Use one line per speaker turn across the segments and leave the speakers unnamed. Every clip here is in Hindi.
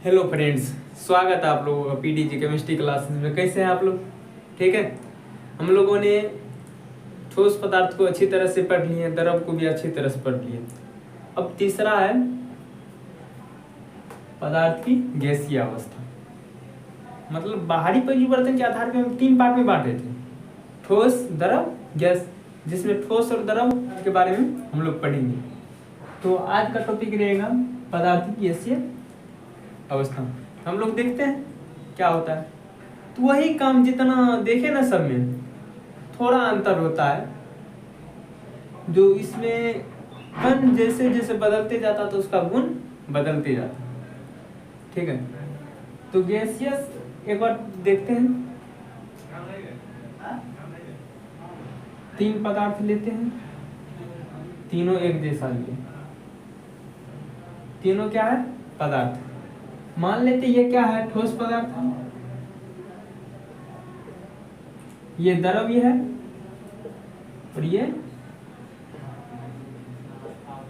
हेलो फ्रेंड्स, स्वागत है आप लोगों का पीडीजी केमिस्ट्री क्लासेस में। कैसे हैं आप लोग? ठीक है। हम लोगों ने ठोस पदार्थ को अच्छी तरह से पढ़ लिए, द्रव को भी अच्छी तरह से पढ़ लिए। अब तीसरा है पदार्थ की गैसीय अवस्था। मतलब बाहरी परिवर्तन के आधार पर हम 3 पार्ट में बांटे थे, ठोस, द्रव, गैस, जिसमें ठोस और द्रव के बारे में हम लोग पढ़ेंगे। तो आज का टॉपिक रहेगा पदार्थ की गैसीय अवस्था। हम लोग देखते हैं क्या होता है। तो वही काम जितना देखे ना, सब में थोड़ा अंतर होता है। जो इसमें कण जैसे जैसे बदलते जाता तो उसका गुण बदलते जाता। ठीक है। तो गैसियस एक बार देखते हैं। 3 पदार्थ लेते हैं, तीनों एक जैसा लिए। तीनों क्या है? पदार्थ। मान लेते ये क्या है? ठोस पदार्थ है, ये द्रव्य है और ये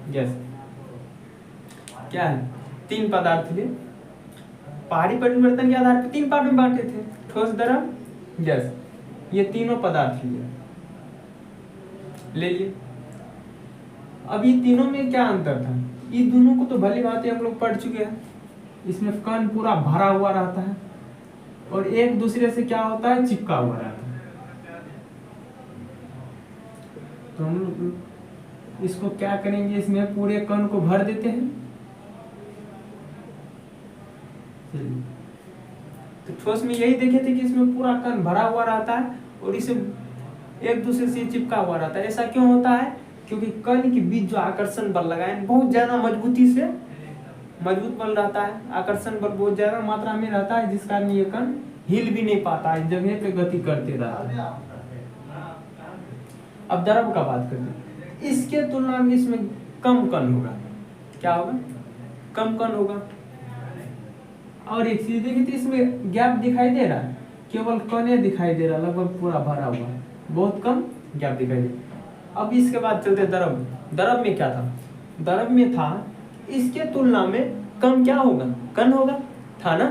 गैस। क्या है? 3 पदार्थ लिए। पहाड़ी परिवर्तन के आधार पर 3 पार्ट में बांटे थे, ठोस, द्रव, गैस। ये तीनों पदार्थ लिए, ले लिए। अब ये तीनों में क्या अंतर था? ये दोनों को तो भली बात हम लोग पढ़ चुके हैं। इसमें कण पूरा भरा हुआ रहता है और एक दूसरे से क्या होता है? चिपका हुआ रहता है। तो हम लोग इसको क्या करेंगे? इसमें पूरे कण को भर देते हैं। तो ठोस में यही देखे थे कि इसमें पूरा कण भरा हुआ रहता है और इसे एक दूसरे से चिपका हुआ रहता है। ऐसा क्यों होता है? क्योंकि कण के बीच जो आकर्षण बल लगा है, बहुत ज्यादा मजबूती से मजबूत बल रहता है। आकर्षण बल बहुत ज्यादा मात्रा में रहता है, जिस कारण ये कण हिल भी नहीं पाता है, जगह पे गति करते रहता है। अब द्रव का बात करते, इसके तुलना में इसमें कम कण होगा। क्या होगा? कम कण होगा। और एक चीज देखिए, तो इसमें गैप दिखाई दे रहा है, केवल कण दिखाई दे रहा है, लगभग पूरा भरा हुआ है, बहुत कम गैप दिखाई दे। अब इसके बाद चलते द्रव। द्रव में क्या था? द्रव में था इसके तुलना में कम क्या होगा? कण होगा, था ना।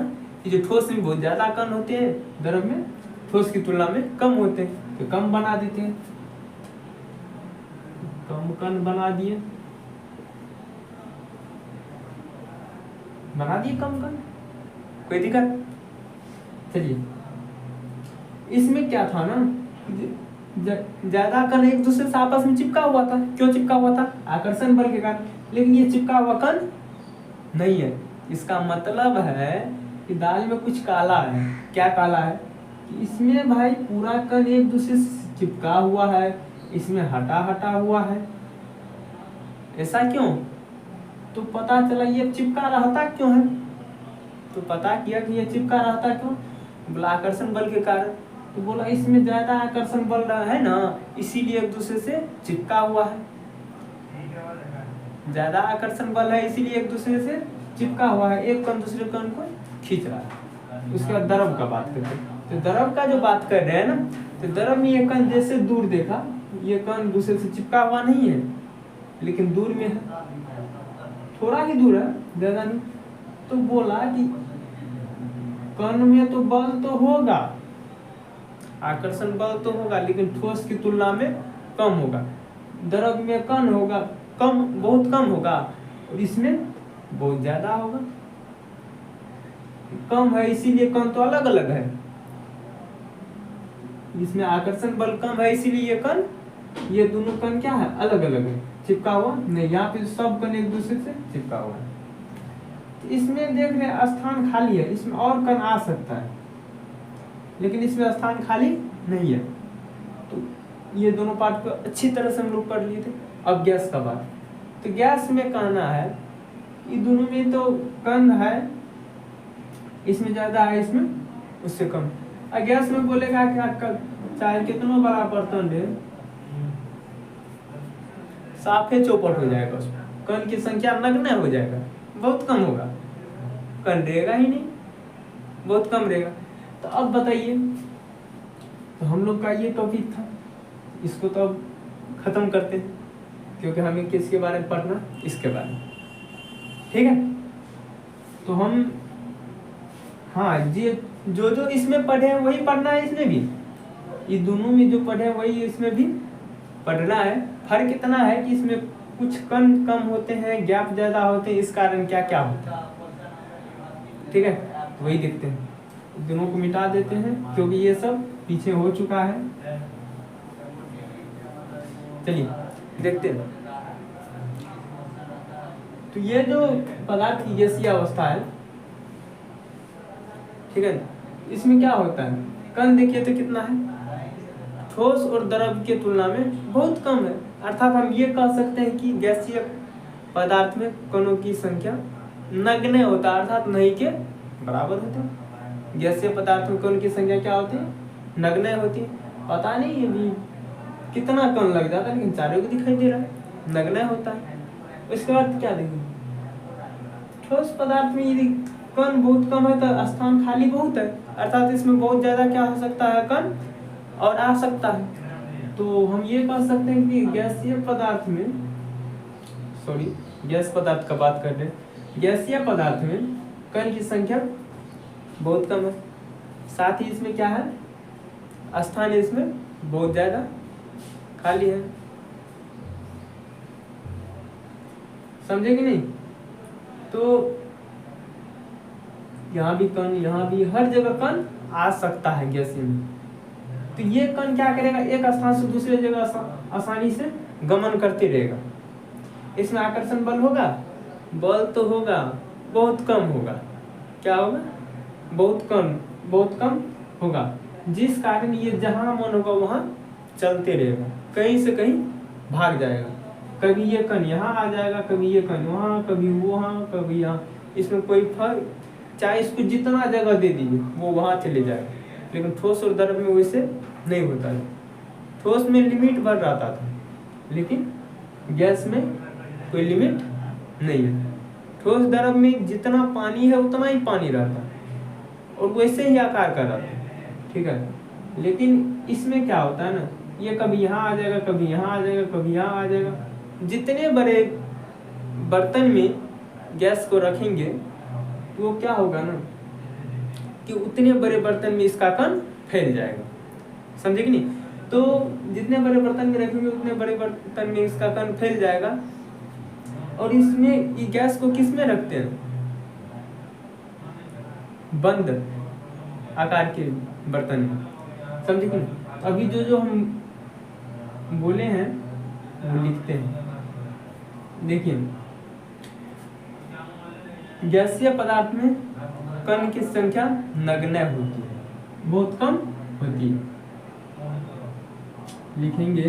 ये जो ठोस में बहुत ज्यादा कण होते हैं, द्रव में ठोस की तुलना में कम होते हैं, तो कम बना देते हैं। कम कण बना दिए, कम कण। कोई दिक्कत? चलिए, इसमें क्या था ना, ज्यादा कण एक दूसरे से आपस में चिपका हुआ था। क्यों चिपका हुआ था? आकर्षण बल के कारण। लेकिन ये चिपका हुआ कण नहीं है। इसका मतलब है कि दाल में कुछ काला है। क्या काला है? कि इसमें भाई पूरा कण एक दूसरे से चिपका हुआ है, इसमें हटा हटा हुआ है। ऐसा क्यों? तो पता चला ये चिपका रहता क्यों है। तो पता किया कि ये चिपका रहता क्यों? बोला आकर्षण बल के कारण। तो बोला इसमें ज्यादा आकर्षण बल रहा है ना, इसीलिए एक दूसरे से चिपका हुआ है। ज्यादा आकर्षण बल है, इसीलिए एक दूसरे से चिपका हुआ है, एक कण दूसरे कण को खींच रहा है। उसके बाद द्रव का बात करते हैं। तो द्रव का जो बात कर रहे हैं ना, तो द्रव में ये कण जैसे दूर देखा, ये कण दूसरे से चिपका हुआ नहीं है, लेकिन दूर में है, थोड़ा ही दूर है, ज्यादा नहीं। तो बोला कि कण में तो बल तो होगा, आकर्षण बल तो होगा, लेकिन ठोस की तुलना में कम होगा। द्रव में कण होगा, कम, बहुत कम होगा, और इसमें बहुत ज्यादा होगा। कम है इसीलिए कण तो अलग अलग है। इसमें आकर्षण बल कम है, इसीलिए ये कण, ये दोनों कण क्या है? अलग अलग है, चिपका हुआ नहीं। यहाँ पे सब कण एक दूसरे से चिपका हुआ है। तो इसमें देख रहे हैं स्थान खाली है, इसमें और कण आ सकता है, लेकिन इसमें स्थान खाली नहीं है। तो ये दोनों पार्ट को अच्छी तरह से हम लोग पढ़ लिए थे। अब गैस का बात। तो गैस में कहना है, ये दोनों में तो कण है, इसमें ज्यादा है, इसमें उससे कम। और गैस में बोलेगा कि आपका चाहे कितना बड़ा बर्तन है, साफे चौपट हो जाएगा, उसमें कण की संख्या नगण्य हो जाएगा, बहुत कम होगा, कण रहेगा ही नहीं, बहुत कम रहेगा। तो अब बताइए, तो हम लोग का ये टॉपिक था, इसको तो अब खत्म करते हैं, क्योंकि हमें किसके बारे में पढ़ना? इसके बारे में। ठीक है। तो हम हाँ, ये जो इसमें पढ़े हैं वही पढ़ना है इसमें भी, ये दोनों में जो पढ़े हैं वही इसमें भी पढ़ना है। फर्क इतना है कि इसमें कुछ कण कम होते हैं, गैप ज़्यादा होते हैं, इस कारण क्या क्या होता है, ठीक है। तो वही देखते हैं, दोनों को मिटा देते हैं क्योंकि ये सब पीछे हो चुका है। चलिए देखते हैं। तो ये जो पदार्थ की गैसीय अवस्था है, ठीक है, इसमें क्या होता है, कण देखिए तो कितना है, ठोस और द्रव की तुलना में बहुत कम है। अर्थात हम ये कह सकते हैं कि गैसीय पदार्थ में कणों की संख्या नगण्य होता है, अर्थात नहीं के बराबर होता है। गैसीय पदार्थ में कण की संख्या क्या होती है, नगण्य होती है। पता नहीं अभी कितना कण लग जाता है, लेकिन चारों को दिखाई दे रहा है, नगण्य होता है। इसके बाद क्या देखेंगे, ठोस पदार्थ में यदि कण बहुत कम है तो स्थान खाली बहुत है, अर्थात इसमें बहुत ज्यादा क्या हो सकता है, कण और आ सकता है। तो हम ये कह सकते हैं कि गैसीय पदार्थ में, सॉरी गैस पदार्थ का बात कर रहे हैं, गैसीय पदार्थ में कण की संख्या बहुत कम है, साथ ही इसमें क्या है, स्थान इसमें बहुत ज्यादा खाली है। समझे कि नहीं। तो यहाँ भी कण, यहाँ भी, हर जगह कण आ सकता है गैसीय में। तो ये कण क्या करेगा, एक स्थान से दूसरे जगह आसानी से गमन करते रहेगा। इसमें आकर्षण बल होगा, बल तो होगा, बहुत कम होगा। क्या होगा, बहुत कम होगा, जिस कारण ये जहां मन होगा वहां चलते रहेगा, कहीं से कहीं भाग जाएगा। कभी ये कण यहाँ आ जाएगा, कभी ये कण वहां, कभी वहां, कभी यहाँ। इसमें कोई फर्क, चाहे इसको जितना जगह दे दीजिए वो वहां चले जाएगा। लेकिन ठोस और द्रव में वैसे नहीं होता है। ठोस में लिमिट भर रहता था, लेकिन गैस में कोई लिमिट नहीं है। ठोस द्रव में जितना पानी है उतना ही पानी रहता है और वैसे ही आकार का रहता है, ठीक है। लेकिन इसमें क्या होता है ना, ये कभी यहाँ आ जाएगा, कभी यहाँ आ जाएगा, कभी यहाँ आ जाएगा। जितने बड़े बर्तन में गैस को रखेंगे तो वो क्या होगा ना कि उतने बड़े बर्तन में इसका कण फैल जाएगा। समझे कि नहीं। तो जितने बड़े बर्तन में रखेंगे उतने बड़े बर्तन में इसका कण फैल जाएगा। और इसमें ये गैस को किस में रखते हैं, बंद आकार के बर्तन में। समझे कि नहीं। अभी जो हम बोले हैं वो लिखते हैं। देखिए, गैसीय पदार्थ में कण की संख्या नगण्य होती है, बहुत कम होती है। लिखेंगे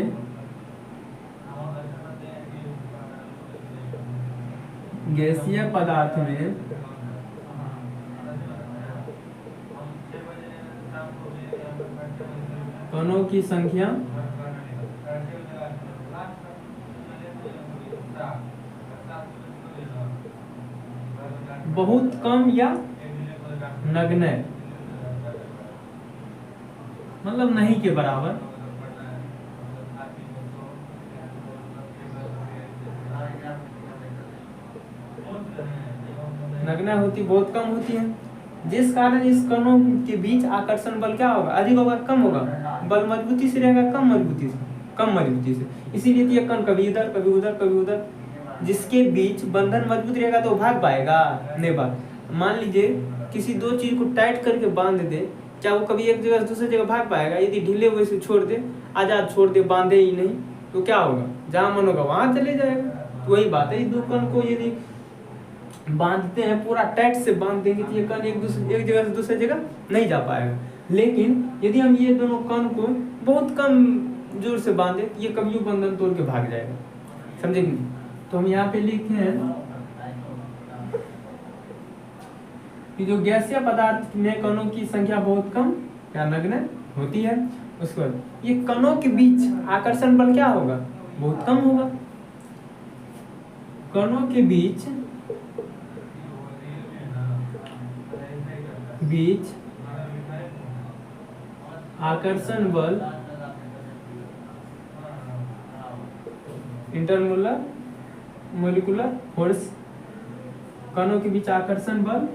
गैसीय पदार्थ में कणों की संख्या बहुत कम या नगण्य, मतलब नहीं के बराबर। नगण्य होती, बहुत कम होती है, जिस कारण इस कणों के बीच आकर्षण बल क्या होगा, अधिक होगा, कम होगा। बल मजबूती से रहेगा, कम मजबूती से। इसीलिए ये कण कभी इधर, कभी उधर, कभी उधर। जिसके बीच बंधन मजबूत रहेगा तो भाग पाएगा, नहीं भाग। मान लीजिए किसी दो चीज को टाइट करके बांध दे, क्या वो कभी एक जगह से दूसरी जगह भाग पाएगा। यदि ढीले हुए से छोड़ दे, आजाद छोड़ दे, बांधे ही नहीं, तो क्या होगा, जहां मन होगा वहां चले जाएगा। तो वही बात है, इस दो कण को यदि बांधते हैं, पूरा टाइट से बांध देंगे तो ये कण एक जगह से दूसरी जगह नहीं जा पाएगा। लेकिन यदि हम ये दोनों कण को बहुत कम जोर से बांधे, ये कभी बंधन तोड़ के भाग जाएगा। समझेंगे। तो हम यहाँ पे लिखे हैं कि जो गैसीय पदार्थ में कणों की संख्या बहुत कम या नगण्य होती है। उसके बाद ये कणों के बीच आकर्षण बल क्या होगा, बहुत कम होगा। कणों के बीच आकर्षण बल, इंटरमोलिकुलर फोर्स, कणों के बीच आकर्षण बल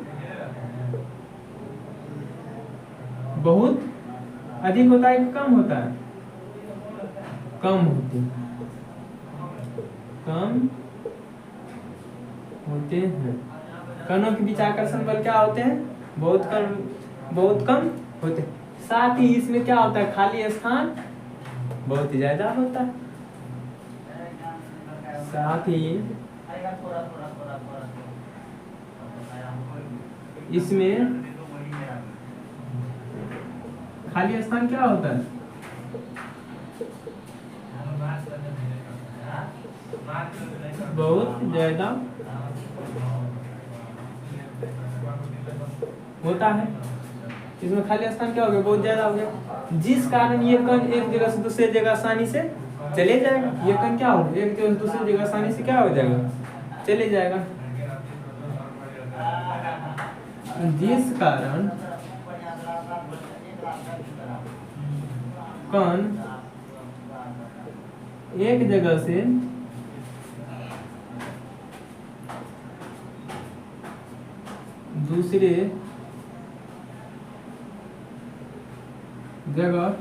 बहुत अधिक होता है कि कम होता है? कम होते हैं, कम होते हैं। कणों के बीच आकर्षण बल क्या होते हैं? बहुत कम होते हैं। साथ ही इसमें क्या होता है? खाली स्थान बहुत ही ज्यादा होता है। साथ ही इसमें खाली स्थान क्या होता है? बहुत ज्यादा होता है। इसमें खाली स्थान क्या हो गया? बहुत ज्यादा हो गया, जिस कारण ये कण एक जगह से दूसरे जगह आसानी से चले जाएगा। ये कण क्या होगा? एक जगह से दूसरी जगह आसानी से क्या हो जाएगा? चले जाएगा, जिस कारण कण एक जगह से दूसरे जगह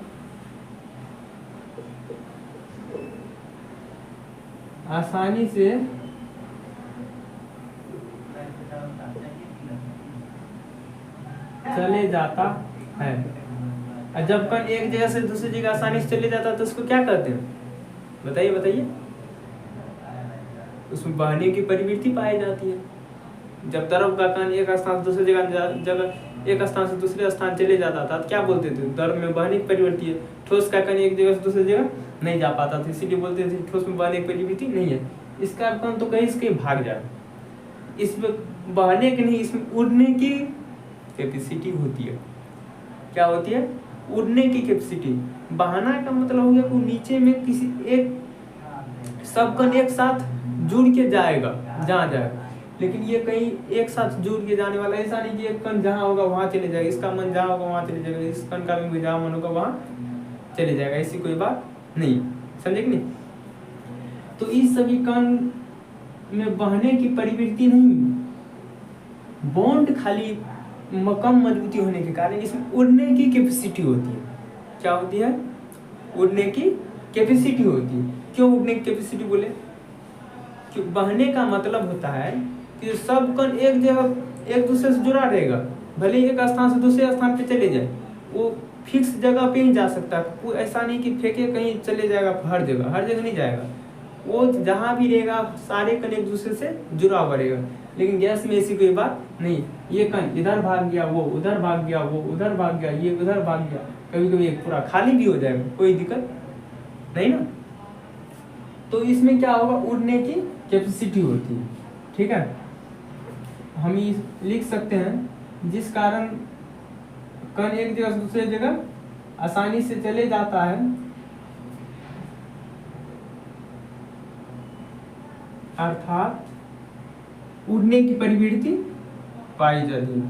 आसानी से चले जाता है। और जब कण एक जगह से दूसरी जगह आसानी से चले जाता है तो उसको क्या कहते हैं? बताइए बताइए। उसमें बहने की प्रवृत्ति पाई जाती है। जब द्रव का कण एक स्थान से दूसरी जगह एक स्थान से दूसरे स्थान चले जाता था तो क्या बोलते थे? द्रव में बहने की प्रवृत्ति है। ठोस का कण एक जगह से दूसरी जगह नहीं जा पाता था, इसीलिए बोलते थे ठोस में बहने की प्रवृत्ति नहीं है। इसका कण तो कहीं से भाग जाए। इसमें बहने की नहीं, इसमें उड़ने की कैपेसिटी होती है। क्या होती है? उड़ने की कैपेसिटी। बहाना का मतलब हो गया कि नीचे में किसी एक सब कण एक साथ जुड़ के जाएगा जहाँ जाएगा, लेकिन ये कहीं एक साथ जुड़ के जाने वाला ऐसा नहीं कि एक कण जहाँ होगा वहाँ चले जाएगा, इसका मन जहाँ होगा वहाँ चले जाएगा, इस कण का भी जहाँ मन होगा वहाँ चले जाएगा, ऐसी कोई बात नहीं। समझे कि नहीं? तो इस सभी कण में बहने की प्रवृत्ति नहीं, बॉन्ड खाली कम मजबूती होने के कारण इसमें उड़ने की कैपेसिटी होती है। क्या होती है? उड़ने की कैपेसिटी होती है। क्यों उड़ने की कैपेसिटी बोले? कि बहने का मतलब होता है कि सब कण एक जगह एक दूसरे से जुड़ा रहेगा, भले ही एक स्थान से दूसरे स्थान पे चले जाए, वो फिक्स जगह पे ही जा सकता है। वो ऐसा नहीं कि फेंके कहीं चले जाएगा, हर जगह नहीं जाएगा। वो जहाँ भी रहेगा सारे कण एक दूसरे से जुड़ा हुआ रहेगा। लेकिन गैस में ऐसी कोई बात नहीं, ये कण इधर भाग गया, वो उधर भाग गया, वो उधर भाग गया, ये उधर भाग गया, कभी कभी एक पूरा खाली भी हो जाएगा, कोई दिक्कत नहीं ना। तो इसमें क्या होगा? उड़ने की कैपेसिटी होती है। ठीक है, हम लिख सकते हैं जिस कारण कण एक जगह से दूसरे जगह आसानी से चले जाता है, अर्थात उड़ने की प्रवृत्ति पाई जाती है।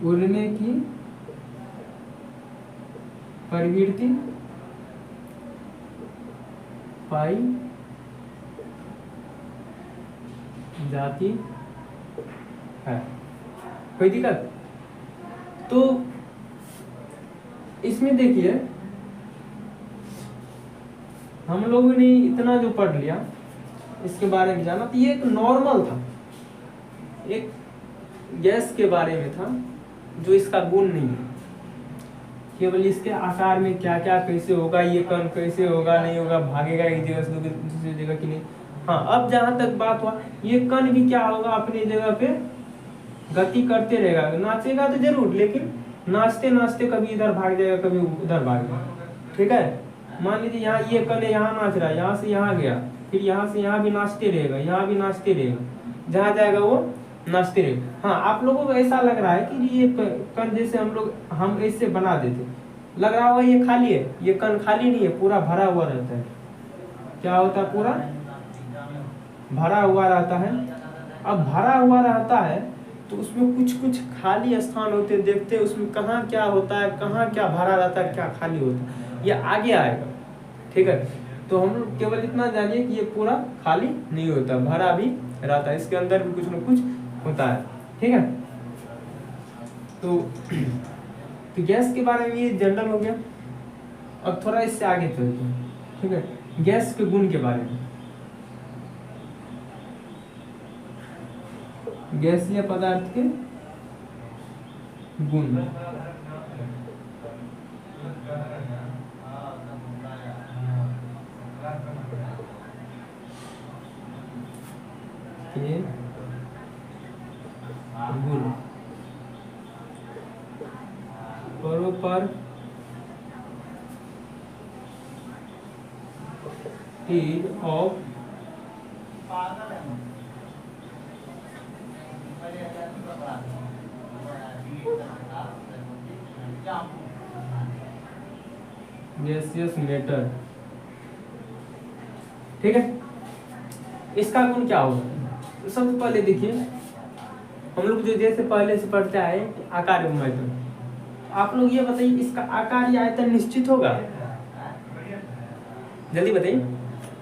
उड़ने की प्रवृत्ति पाई जाती है। कोई दिक्कत? तो इसमें देखिए हम लोगों ने इतना जो पढ़ लिया इसके बारे में जाना, तो ये एक नॉर्मल था, एक गैस के बारे में था जो इसका गुण नहीं है, केवल इसके आकार में क्या क्या कैसे होगा, ये कण कैसे होगा नहीं होगा, भागेगा एक जगह से दूसरी जगह की नहीं। हाँ, अब जहाँ तक बात हुआ, ये कण भी क्या होगा? अपनी जगह पे गति करते रहेगा, नाचेगा तो जरूर, लेकिन नाचते नाचते कभी इधर भाग जाएगा, कभी उधर भाग जाएगा। ठीक है, मान लीजिए यहाँ ये कण यहाँ नाच रहा है, यहाँ से यहाँ गया, फिर यहाँ से यहाँ भी नाचते रहेगा, यहाँ भी नाचते रहेगा, जहाँ जाएगा वो नाचते रहेगा। हाँ, आप लोगों को ऐसा लग रहा है कि ये कण जैसे हम ऐसे बना देते, लग रहा होगा ये खाली है, ये कण खाली नहीं है, पूरा भरा हुआ रहता है। क्या होता है? पूरा भरा हुआ रहता है। अब भरा हुआ रहता है तो उसमें कुछ कुछ खाली स्थान होते, देखते उसमें कहाँ क्या होता है, कहाँ क्या भरा रहता है, क्या खाली होता है, ये आगे आएगा। ठीक है, तो हम लोग केवल इतना जानिए कि ये पूरा खाली नहीं होता, भरा भी रहता है, इसके अंदर भी कुछ न कुछ होता है। ठीक है, तो तो गैस के बारे में ये जनरल हो गया। अब थोड़ा इससे आगे चलते हैं, ठीक है, गैस के गुण के बारे में। गैसीय पदार्थ के गुण। के गुण पर heat of gaseous matter, ठीक है। इसका गुण क्या होगा? सबसे पहले देखिए, हम लोग जो जैसे पहले से पढ़ते आए आकार एवं आयतन, आप लोग ये बताइए इसका आकार या आयतन निश्चित होगा? जल्दी बताइए,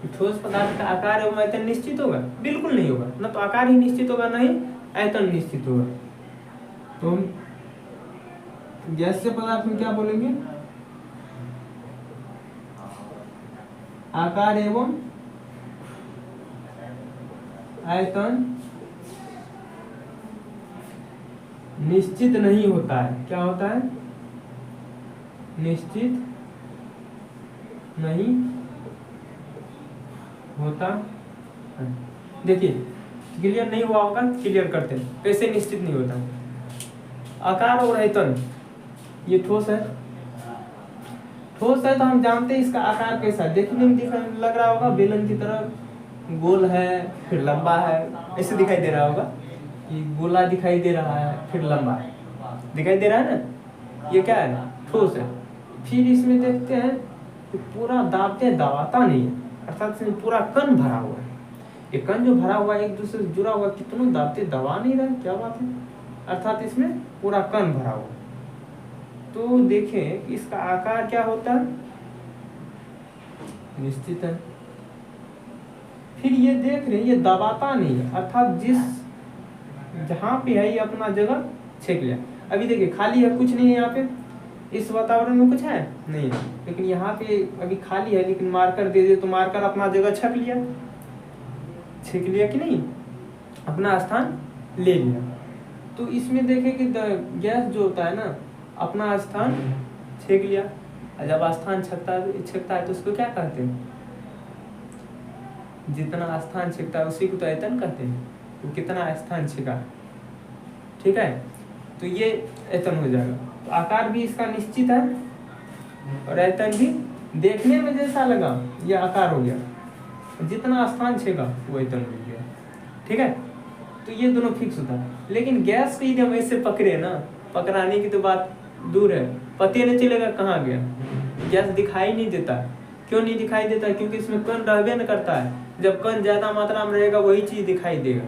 ठोस पदार्थ का आकार एवं आयतन निश्चित होगा? बिल्कुल नहीं होगा, ना तो आकार ही निश्चित होगा ना ही आयतन निश्चित होगा। तो हम गैसीय पदार्थ में क्या बोलेंगे? आकार एवं आयतन निश्चित नहीं होता है। क्या होता है? निश्चित नहीं होता। देखिए क्लियर नहीं हुआ होगा, क्लियर करते हैं कैसे निश्चित नहीं होता। आकार और आयतन, ये ठोस है, ठोस है तो हम जानते हैं इसका आकार कैसा है। देखने में लग रहा होगा बेलन की तरह, गोल है फिर लंबा है, ऐसे दिखाई दे रहा होगा। ये गोला दिखाई दे रहा है फिर लंबा दिखाई दे रहा है ना, ये क्या है? ठोस है। फिर इसमें देखते हैं कि पूरा दबाता नहीं है, अर्थात इसमें पूरा कण भरा हुआ है। ये कण जो भरा हुआ है एक दूसरे से जुड़ा हुआ, कितनों दाबते दबा नहीं रहा, क्या बात है, अर्थात इसमें पूरा कण भरा हुआ। तो देखें इसका आकार क्या होता है? निश्चित है। फिर ये देख रहे हैं ये दबाता नहीं है, अर्थात जिस जहां पे है ये अपना जगह छेक लिया। अभी देखिए खाली है, कुछ नहीं है यहाँ पे, इस वातावरण में कुछ है नहीं है, लेकिन यहाँ पे अभी खाली है, लेकिन मार्कर दे दे तो मार्कर अपना जगह छेक लिया कि नहीं, अपना स्थान ले लिया। तो इसमें देखें कि गैस जो होता है ना अपना स्थान छेक लिया, और जब स्थान छेकता है तो उसको क्या कहते हैं? जितना स्थान छेकता है उसी को तो आयतन कहते हैं। तो कितना स्थान छेका, ठीक है, तो ये आयतन हो जाएगा। तो आकार भी इसका निश्चित है और आयतन भी देखने में जैसा लगा ये आकार हो गया, जितना स्थान छेगा वो आयतन हो गया, ठीक है। तो ये दोनों फिक्स होता है। लेकिन गैस को यदि हम ऐसे पकड़े ना, पकड़ाने की तो बात दूर है, पता नहीं चलेगा कहाँ गया। गैस दिखाई नहीं देता। क्यों नहीं दिखाई देता? क्योंकि इसमें कण रहबे न करता है। जब कण ज्यादा मात्रा में रहेगा वही चीज दिखाई देगा,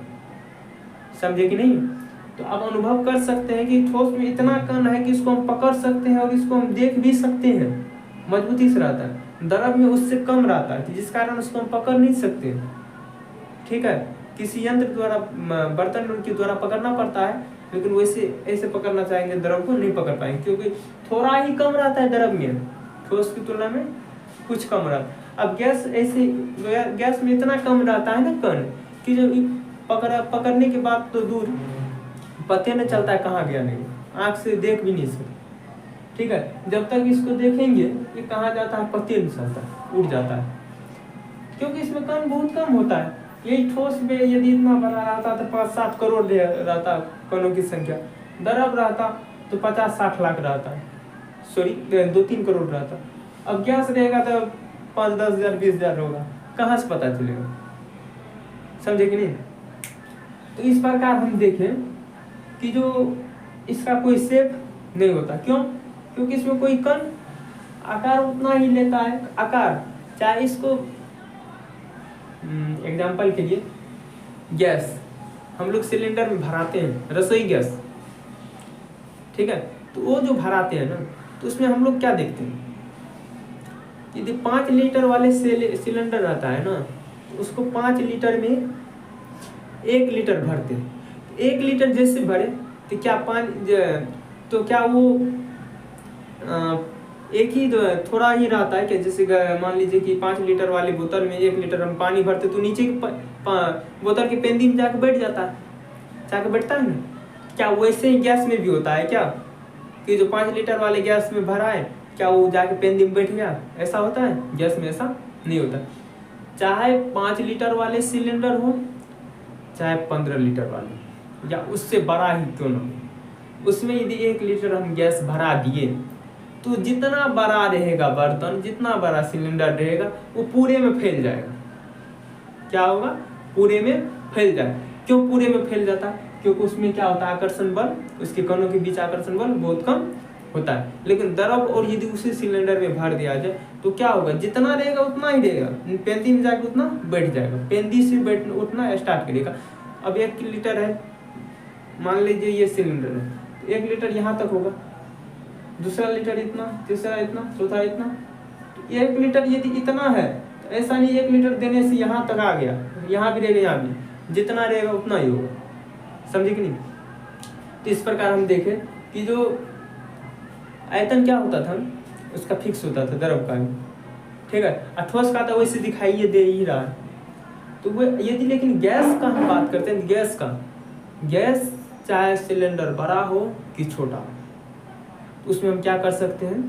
समझे कि नहीं? तो आप अनुभव कर सकते हैं कि ठोस में इतना कण है कि इसको हम पकड़ सकते हैं और इसको हम देख भी सकते हैं, मजबूती से रहता है। द्रव में उससे कम रहता है जिस कारण उसको हम पकड़ नहीं सकते, ठीक है। किसी यंत्र द्वारा, बर्तन के द्वारा पकड़ना पड़ता है, लेकिन वैसे ऐसे पकड़ना चाहेंगे द्रव को नहीं पकड़ पाएंगे, क्योंकि थोड़ा ही कम रहता है द्रव में, ठोस की तुलना में कुछ कम रहता है। अब गैस ऐसे, गैस में इतना कम रहता है ना कण कि जो पकड़ने के बाद तो दूर, पता नहीं चलता है कहाँ गया, नहीं आँख से देख भी नहीं सकते, ठीक है। जब तक इसको देखेंगे ये कहाँ जाता है पता नहीं चलता, उड़ जाता है, क्योंकि इसमें कण बहुत कम होता है। यही ठोस में यदि इतना बड़ा रहता तो 5-7 करोड़ रहता कणों की संख्या, द्रव रहता तो 50-60 लाख रहता, सॉरी 2-3 करोड़ रहता। अब गैस रहेगा तो 5-10 हजार 20 हजार होगा, कहाँ से पता चलेगा, समझे कि नहीं? तो इस प्रकार हम देखें कि जो इसका कोई शेप नहीं होता। क्यों? क्योंकि इसमें कोई कण आकार उतना ही लेता है। आकार चाहे इसको एग्जाम्पल के लिए गैस हम लोग सिलेंडर में भराते हैं, रसोई गैस, ठीक है। तो वो जो भराते हैं ना, तो उसमें हम लोग क्या देखते हैं, यदि 5 लीटर वाले सिलेंडर रहता है ना, तो उसको 5 लीटर में 1 लीटर भरते हैं। 1 लीटर जैसे भरे तो क्या वो एक ही थोड़ा ही रहता है कि जैसे मान लीजिए कि 5 लीटर वाली बोतल में 1 लीटर हम पानी भरते तो नीचे की बोतल के पेंदी में जाकर बैठ जाता है, जाकर बैठता है ना। क्या वैसे ही गैस में भी होता है क्या कि जो 5 लीटर वाले गैस में भरा है क्या वो जाके पेंदी में बैठ गया? ऐसा होता है? गैस में ऐसा नहीं होता। चाहे 5 लीटर वाले सिलेंडर हो चाहे 15 लीटर वाले या उससे बड़ा ही क्यों ना हो, उसमें यदि 1 लीटर हम गैस भरा दिए तो जितना बड़ा रहेगा बर्तन, जितना बड़ा सिलेंडर रहेगा वो पूरे में फैल जाएगा। क्या होगा? पूरे में फैल जाएगा। क्यों पूरे में फैल जाता है? क्योंकि उसमें क्या होता है, आकर्षण बल, उसके कणों के बीच आकर्षण बल बहुत कम होता है। लेकिन द्रव और यदि उसी सिलेंडर में भर दिया जाए तो क्या होगा, जितना रहेगा उतना ही रहेगा, पेंदी में जाकर उतना बैठ जाएगा, पेंदी से बैठ उठना स्टार्ट करेगा। अब 1 लीटर है, मान लीजिए ये सिलेंडर है, तो 1 लीटर यहाँ तक होगा, दूसरा लीटर इतना, तीसरा इतना, चौथा इतना। तो 1 लीटर यदि इतना है तो ऐसा नहीं 1 लीटर देने से यहाँ तक आ गया, यहाँ भी रहेगा, यहाँ भी, जितना रहेगा उतना ही होगा। समझे कि नहीं? तो इस प्रकार हम देखें कि जो आयतन क्या होता था उसका फिक्स होता था द्रव का, ठीक है, ठोस का था वैसे दिखाई दे ही रहा है। तो वो यदि लेकिन गैस का हम बात करते हैं, गैस का, गैस चाहे सिलेंडर बड़ा हो कि छोटा हो, तो उसमें हम क्या कर सकते हैं,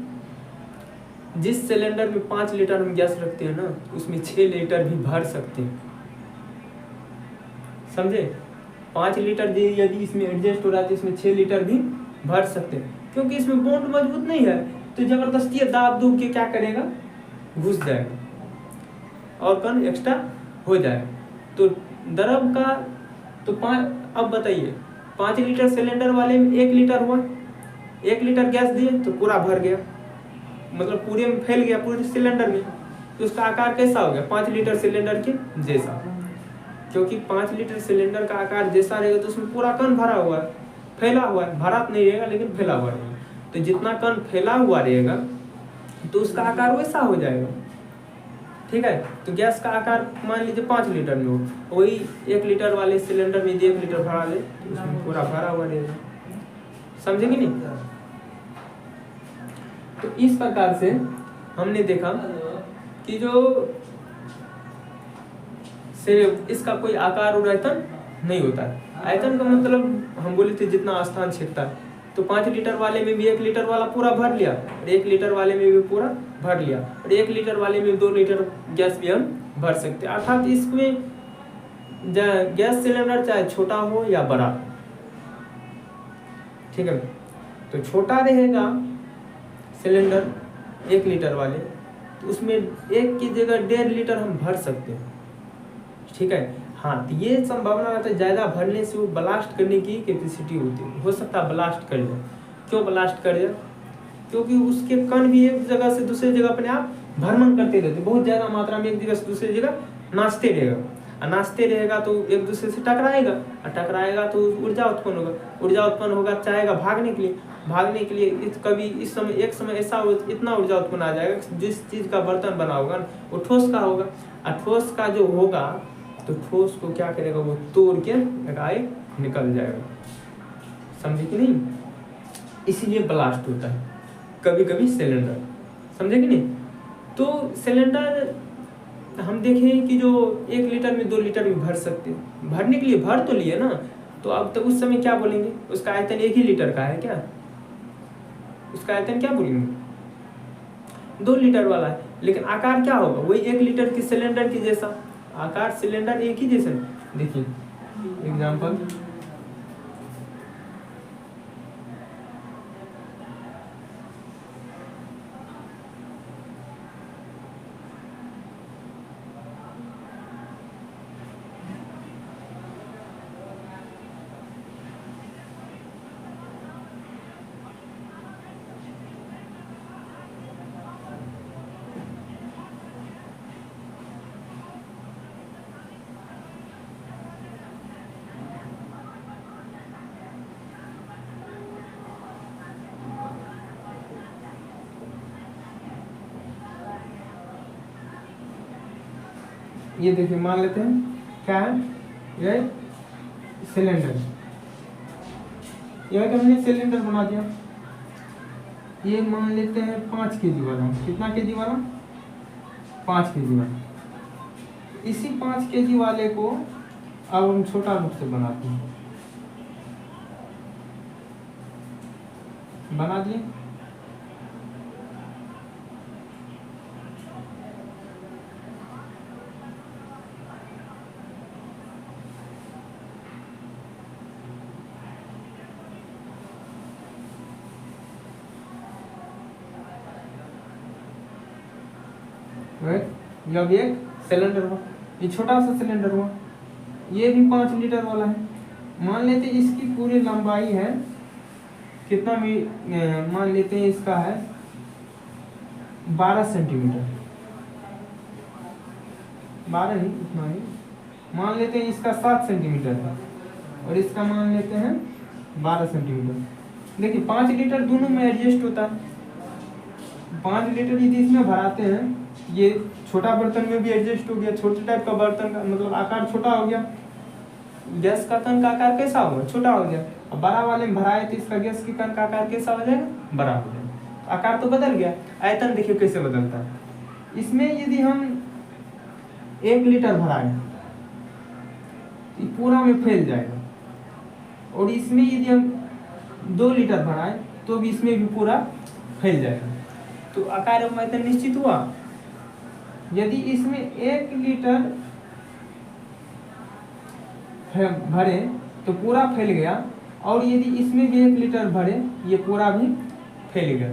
जिस सिलेंडर में 5 लीटर हम गैस रखते हैं ना उसमें 6 लीटर भी भर सकते हैं। समझे? 5 लीटर यदि इसमें एडजस्ट हो रहा है तो इसमें 6 लीटर भी भर सकते हैं, क्योंकि इसमें बॉन्ड मजबूत नहीं है तो जबरदस्ती दाब दूब के क्या करेगा, घुस जाएगा और कण एक्स्ट्रा हो जाएगा। तो द्रव का तो अब बताइए 5 लीटर सिलेंडर वाले में 1 लीटर हुआ, 1 लीटर गैस दिए तो पूरा भर गया, मतलब पूरे में फैल गया पूरे सिलेंडर में। तो उसका आकार कैसा हो गया, 5 लीटर सिलेंडर के जैसा, क्योंकि 5 लीटर सिलेंडर का आकार जैसा रहेगा तो उसमें पूरा कण भरा हुआ है, फैला हुआ है, भरा नहीं रहेगा लेकिन फैला हुआ रहेगा। तो जितना कण फैला हुआ रहेगा तो उसका आकार वैसा हो जाएगा, ठीक है। तो गैस का आकार मान लीजिए 5 लीटर में हो, वही 1 लीटर वाले सिलेंडर में 1 लीटर भरा ले तो उसमें पूरा भरा हुआ रहेगा। समझे कि नहीं? तो इस प्रकार से हमने देखा कि जो इसका कोई आकार और आयतन नहीं होता है। आयतन का मतलब हम बोले थे जितना स्थान छेदता है, तो 5 लीटर वाले में भी 1 लीटर वाला पूरा भर लिया और 1 लीटर वाले में भी पूरा भर लिया और 1 लीटर वाले में 2 लीटर गैस भी हम भर सकते हैं। अर्थात इसमें गैस सिलेंडर चाहे छोटा हो या बड़ा, ठीक है, तो छोटा रहेगा सिलेंडर 1 लीटर वाले तो उसमें 1 की जगह 1.5 लीटर हम भर सकते हैं, ठीक है। हाँ, तो ये संभावना रहता है ज़्यादा भरने से वो ब्लास्ट करने की कैपेसिटी होती है, हो सकता है ब्लास्ट कर जाए। क्यों ब्लास्ट कर जाए? क्योंकि उसके कण भी एक जगह से दूसरी जगह अपने आप भ्रमण करते रहते, बहुत ज़्यादा मात्रा में एक जगह से दूसरी जगह नाचते रहेगा, और नाचते रहेगा तो एक दूसरे से टकराएगा, और टकराएगा तो ऊर्जा उत्पन्न होगा, ऊर्जा उत्पन्न होगा, चाहेगा भागने के लिए कभी इस समय एक समय ऐसा इतना ऊर्जा उत्पन्न आ जाएगा जिस चीज़ का बर्तन बना होगा वो ठोस का होगा, और ठोस का जो होगा तो ठोस को क्या करेगा, वो तोड़ के लगाए निकल जाएगा। समझे कि नहीं? इसीलिए ब्लास्ट होता है कभी कभी सिलेंडर। समझे कि नहीं? तो सिलेंडर हम देखें कि जो 1 लीटर में 2 लीटर भी भर सकते हैं, भरने के लिए भर तो लिए ना, तो अब तो उस समय क्या बोलेंगे, उसका आयतन 1 ही लीटर का है क्या, उसका आयतन क्या बोलेंगे, 2 लीटर वाला है, लेकिन आकार क्या होगा, वही 1 लीटर के सिलेंडर के जैसा आकार, सिलेंडर एक ही जैसा। देखिए एग्जाम्पल, ये देखिए मान लेते हैं क्या है, ये सिलेंडर, ये हमने सिलेंडर बना दिया, ये मान लेते हैं 5 kg वाला। कितना kg वाला? 5 kg वाला। इसी 5 kg वाले को अब हम छोटा रूप से बनाते हैं। बना दिए। जब एक सिलेंडर हुआ, ये छोटा सा सिलेंडर हुआ, ये भी 5 लीटर वाला है। मान लेते हैं इसकी पूरी लंबाई है कितना भी, मान लेते हैं इसका है 12 सेंटीमीटर, 12 ही, उतना ही मान लेते हैं। इसका 7 सेंटीमीटर है और इसका मान लेते हैं 12 सेंटीमीटर। देखिए 5 लीटर दोनों में एडजस्ट होता है। 5 लीटर यदि इसमें भराते हैं, ये छोटा बर्तन में भी एडजस्ट हो गया, छोटे टाइप का बर्तन का मतलब आकार छोटा हो गया। गैस का कण का आकार कैसा होगा? छोटा हो गया। अब बड़ा वाले में भराए तो इसका गैस के कण का आकार कैसा हो जाएगा? बड़ा हो जाएगा। आकार तो बदल गया। आयतन देखिए कैसे बदलता है। इसमें यदि हम 1 लीटर भराए तो पूरा में फैल जाएगा, और इसमें यदि हम 2 लीटर भराए तो भी इसमें भी पूरा फैल जाएगा। तो आकार एवं आयतन निश्चित हुआ। यदि इसमें 1 लीटर भरे तो पूरा फैल गया, और यदि इसमें भी 1 लीटर भरे ये पूरा भी फैल गया,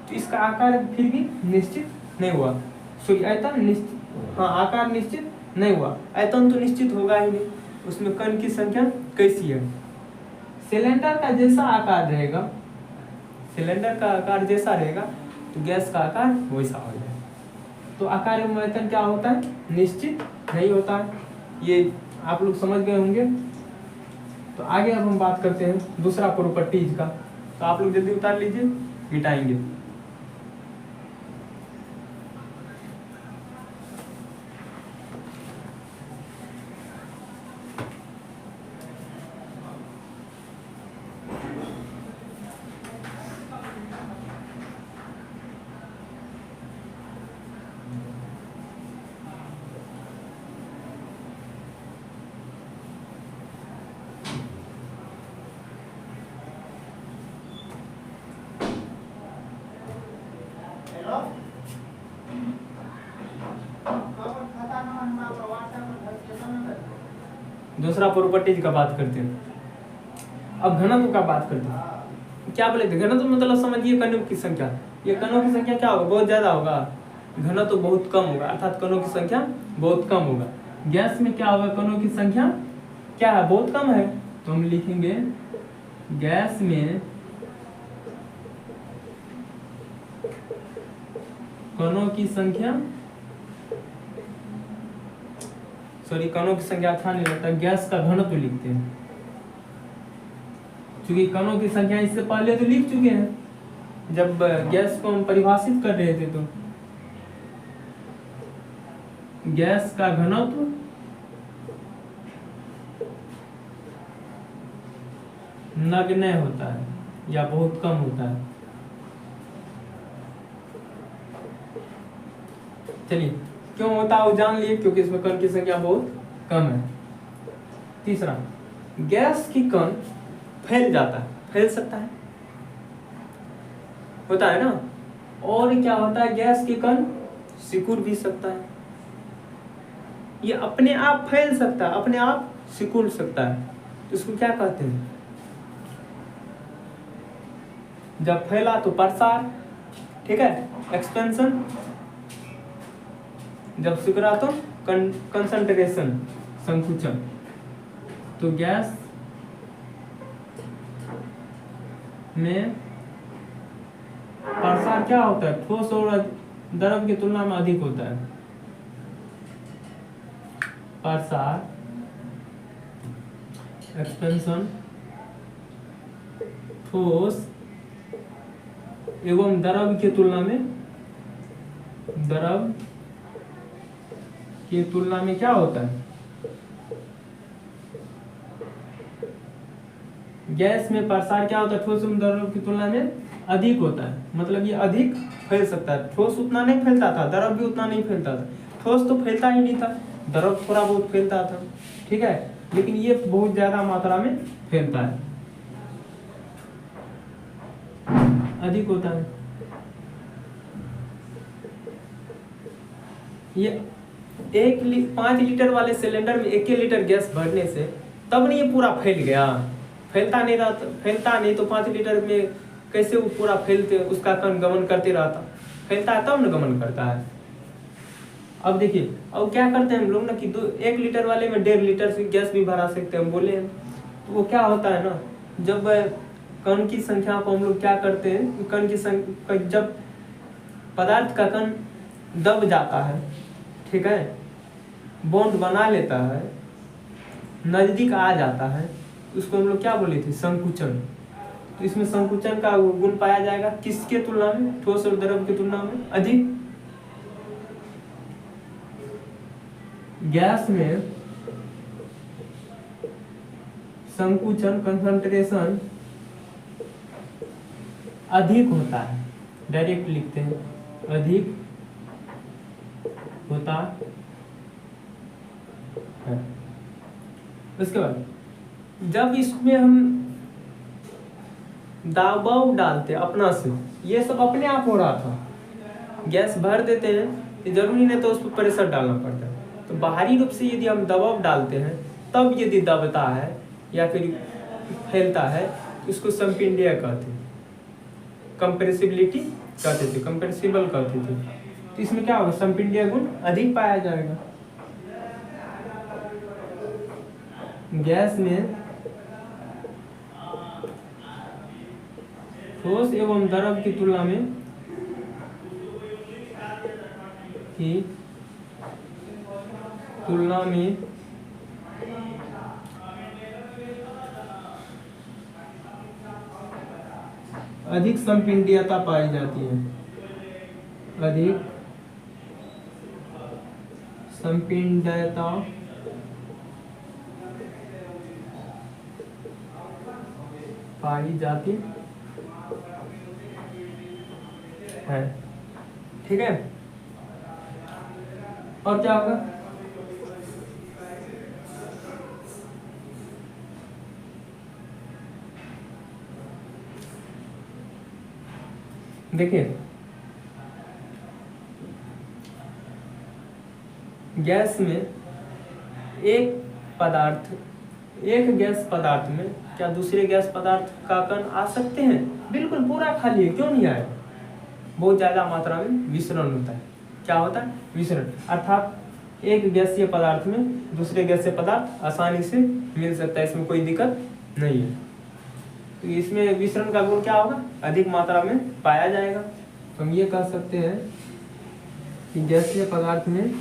तो इसका आकार फिर भी निश्चित नहीं हुआ। सॉरी, आयतन निश्चित, हाँ आकार निश्चित नहीं हुआ। आयतन तो निश्चित होगा ही नहीं, उसमें कण की संख्या कैसी है? सिलेंडर का जैसा आकार रहेगा, सिलेंडर का आकार जैसा रहेगा तो गैस का आकार वैसा हो जाएगा। तो आकार एवं आयतन क्या होता है? निश्चित नहीं होता है। ये आप लोग समझ गए होंगे। तो आगे अब हम बात करते हैं दूसरा प्रॉपर्टीज का। तो आप लोग जल्दी उतार लीजिए, मिटाएंगे। दूसरा प्रॉपर्टीज का बात करते हैं। अब घनत्व का बात करते हैं। क्या बोले थे? घनत्व मतलब समझिए कणों की संख्या। ये कणों की संख्या क्या होगा? बहुत ज्यादा होगा। घनत्व बहुत कम होगा, अर्थात कणों की संख्या बहुत कम होगा। गैस में क्या होगा? कणों की संख्या क्या है? बहुत कम है। तो हम लिखेंगे गैस में कणों की संख्या, सॉरी कणों की संख्या अच्छा नहीं लगता, गैस का घनत्व लिखते हैं, क्योंकि कणों की संख्या इससे पहले तो लिख चुके हैं जब गैस को हम परिभाषित कर रहे थे। तो गैस का घनत्व नगण्य होता है या बहुत कम होता है। चलिए, क्यों होता है वो जान लिए, क्योंकि इसमें कण की संख्या बहुत कम है। तीसरा, गैस की कण फैल जाता है, फैल सकता है, होता है ना। और क्या होता है? गैस की कण सिकुड़ भी सकता है। ये अपने आप फैल सकता है, अपने आप सिकुड़ सकता है। तो इसको क्या कहते हैं? जब फैला तो प्रसार, ठीक है, एक्सपेंशन। जब सिकुड़ा तो कंसंट्रेशन, संकुचन। तो गैस में प्रसार क्या होता है? ठोस और द्रव की तुलना में अधिक होता है। प्रसार, एक्सपेंशन, ठोस एवं द्रव की तुलना में, द्रव की तुलना में क्या होता है? गैस में प्रसार क्या होता है, ठोस एवं द्रव की तुलना में अधिक होता है, मतलब ये अधिक फैल सकता है। ठोस उतना नहीं फैलता था, द्रव भी उतना नहीं फैलता था। ठोस तो फैलता ही नहीं था, द्रव थोड़ा बहुत फैलता था, ठीक है, लेकिन ये बहुत ज्यादा मात्रा में फैलता है, अधिक होता है। ये 5 लीटर वाले सिलेंडर में 1 लीटर गैस भरने से तब नहीं ये पूरा फैल गया, फैलता नहीं तो 5 लीटर में कैसे वो पूरा फैलते, उसका कण गमन करते रहता, फैलता है तब न गमन करता है। अब देखिए, अब क्या करते हैं हम लोग ना कि 1 लीटर वाले में 1.5 लीटर से गैस भी भरा सकते हैं, हम बोले हैं। तो वो क्या होता है ना, जब कण की संख्या को हम लोग क्या करते हैं, कण की संख्या, जब पदार्थ का कण दब जाता है, ठीक है, बॉन्ड बना लेता है, नजदीक आ जाता है, उसको हम लोग क्या बोले थे, संकुचन। तो इसमें संकुचन का गुण पाया जाएगा किसके तुलना में, ठोस और द्रव की तुलना में अधिक। गैस में संकुचन कंसंट्रेशन अधिक होता है, डायरेक्ट लिखते हैं, अधिक होता है। उसके बाद जब इसमें हम दबाव डालते अपना से, ये सब अपने आप हो रहा था, गैस भर देते हैं, ये जरूरी नहीं तो उस पर प्रेशर डालना पड़ता है। तो बाहरी रूप से यदि हम दबाव डालते हैं तब यदि दबता है या फिर फैलता है, इसको संपिंडीय कहते हैं, कंप्रेसिबिलिटी कहते थे, कंप्रेसिबल कहते थे। तो इसमें क्या होगा, संपिंडीय गुण अधिक पाया जाएगा। गैस में ठोस एवं द्रव की तुलना में अधिक संपिंडीयता पाई जाती है, अधिक संपिंडीयता पाई जाती है, ठीक है। और क्या होगा, देखिए गैस में एक गैस पदार्थ में क्या दूसरे गैस पदार्थ का कण आ सकते हैं, बिल्कुल पूरा खाली है, क्यों नहीं आए, बहुत ज्यादा मात्रा में विसरण होता है। क्या होता है, विसरण, अर्थात एक गैसीय पदार्थ में दूसरे गैसीय पदार्थ आसानी से मिल सकता है, इसमें कोई दिक्कत नहीं है। तो इसमें विसरण का गुण क्या होगा, अधिक मात्रा में पाया जाएगा। तो हम ये कह सकते हैं कि गैसीय पदार्थ में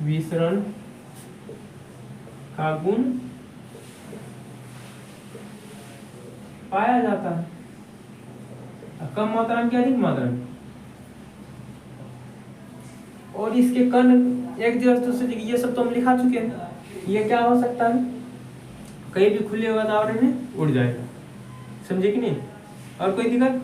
विसरण का गुण पाया जाता है, कम मात्रा में क्या अधिक मात्रा में। और इसके कण एक जगह दूसरी जगह, ये सब तो हम लिखा चुके हैं। ये क्या हो सकता है, कहीं भी खुले वातावरण में उड़ जाएगा, समझे कि नहीं। और कोई दिक्कत,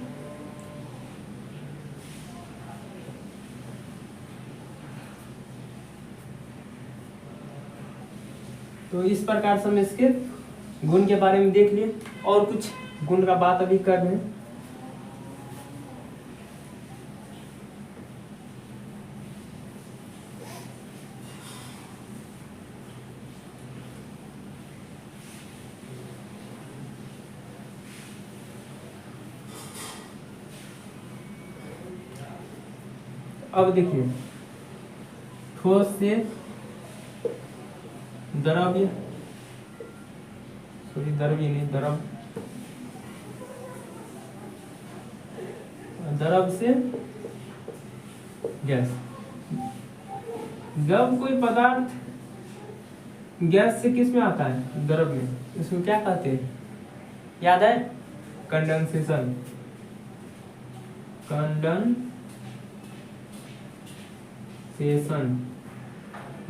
तो इस प्रकार से हम इसके गुण के बारे में देख लिए, और कुछ गुण का बात अभी कर रहे हैं। अब देखिए, ठोस से द्रव्य, सॉरी द्रव्य नहीं, द्रव से गैस। जब कोई पदार्थ गैस से किस में आता है, द्रव में, इसमें क्या कहते हैं, याद है, कंडेंसेशन। कंडेंसेशन।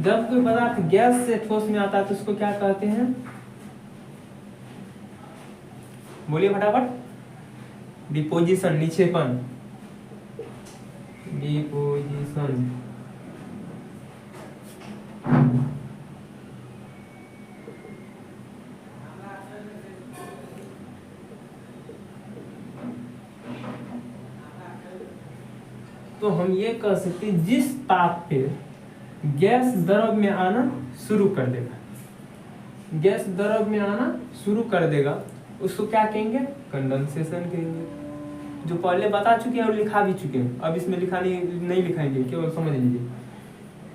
जब कोई पदार्थ गैस से ठोस में आता है तो उसको क्या कहते हैं? बोलिए फटाफट। डिपोजिशन, निक्षेपण। डिपोजिशन। तो हम ये कह सकते हैं जिस ताप पे गैस द्रव में आना शुरू कर देगा, गैस द्रव में आना शुरू कर देगा, उसको क्या कहेंगे? कंडेंसेशन कहेंगे। जो पहले बता चुके हैं और लिखा भी चुके हैं, अब इसमें नहीं लिखाएंगे, केवल समझ लीजिए।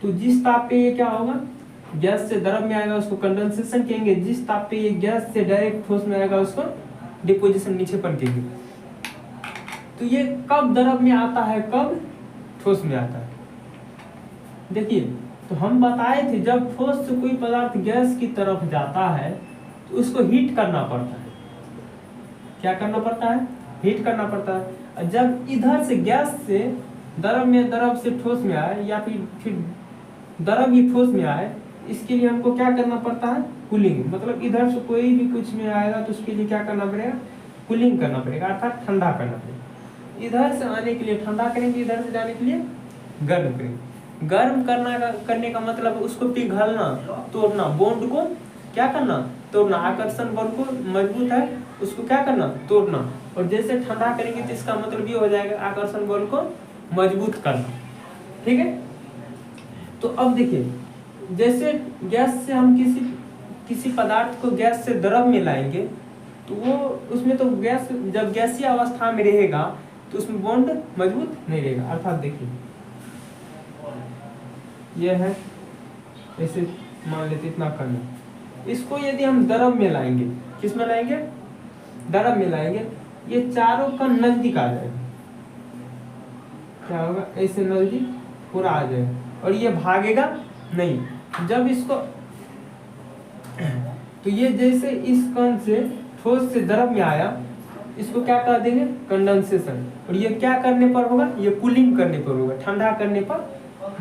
तो जिस ताप पे ये क्या होगा, गैस से द्रव में आएगा उसको कंडेंसेशन कहेंगे। जिस ताप पे ये गैस से डायरेक्ट ठोस में आएगा उसको डिपोजिशन, निक्षेपण कहेंगे। तो ये कब द्रव में आता है, कब ठोस में आता है? देखिए, तो हम बताए थे जब ठोस से कोई पदार्थ गैस की तरफ जाता है तो उसको हीट करना पड़ता है। क्या करना पड़ता है? हीट करना पड़ता है। और जब इधर से गैस से द्रव से ठोस में आए या फिर द्रव ही ठोस में आए, इसके लिए हमको क्या करना पड़ता है? कूलिंग। मतलब इधर से कोई भी कुछ में आएगा तो उसके लिए क्या करना पड़ेगा? कूलिंग करना पड़ेगा, अर्थात ठंडा करना पड़ेगा। इधर से आने के लिए ठंडा करेंगे, इधर से जाने के लिए गर्म करेंगे। गर्म करने का मतलब उसको पिघलना, तोड़ना, बॉन्ड को क्या करना? तोड़ना। आकर्षण बल को मजबूत है उसको क्या करना? तोड़ना। और जैसे ठंडा करेंगे तो इसका मतलब ये हो जाएगा आकर्षण बल को मजबूत करना। ठीक है। तो अब देखिए, जैसे गैस से हम किसी पदार्थ को गैस से द्रव में लाएंगे तो वो उसमें तो गैस, जब गैसीय अवस्था में रहेगा तो उसमें बॉन्ड मजबूत नहीं रहेगा। अर्थात देखिए, यह है, ऐसे मान लेते इतना करना। इसको यदि हम द्रव में लाएंगे, किस में लाएंगे? द्रव में लाएंगे, ये चारों का नजदीक आ जाएगा। क्या होगा? ऐसे नजदीक पूरा आ जाएगा और ये भागेगा नहीं। जब इसको तो ये जैसे इस कण से ठोस से द्रव में आया, इसको क्या कर देंगे? कंडेंसेशन। और ये क्या करने पर होगा? ये कूलिंग करने पर होगा, ठंडा करने पर।